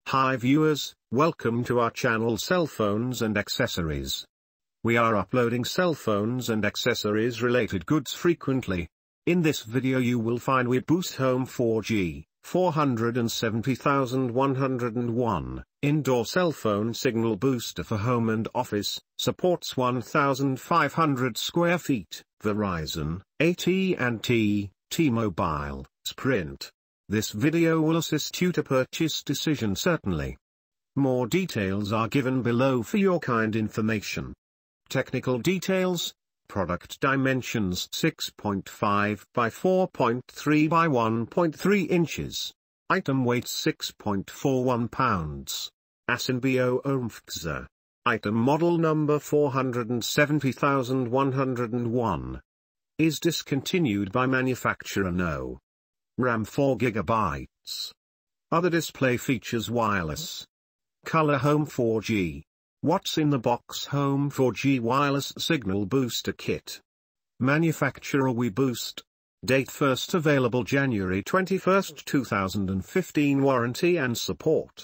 Hi viewers, welcome to our channel Cell Phones and Accessories. We are uploading cell phones and accessories related goods frequently. In this video you will find WeBoost Home 4G, 470,101, indoor cell phone signal booster for home and office, supports 1,500 square feet, Verizon, AT&T, T-Mobile, Sprint. This video will assist you to purchase decision certainly. More details are given below for your kind information. Technical details: product dimensions 6.5 by 4.3 by 1.3 inches. Item weight 6.41 pounds. ASINBO OMFXA. Item model number 470,101. Is discontinued by manufacturer no. RAM 4 GB. Other display features wireless. Color Home 4G. What's in the box? Home 4G wireless signal booster kit. Manufacturer WeBoost. Date first available January 21, 2015. Warranty and support.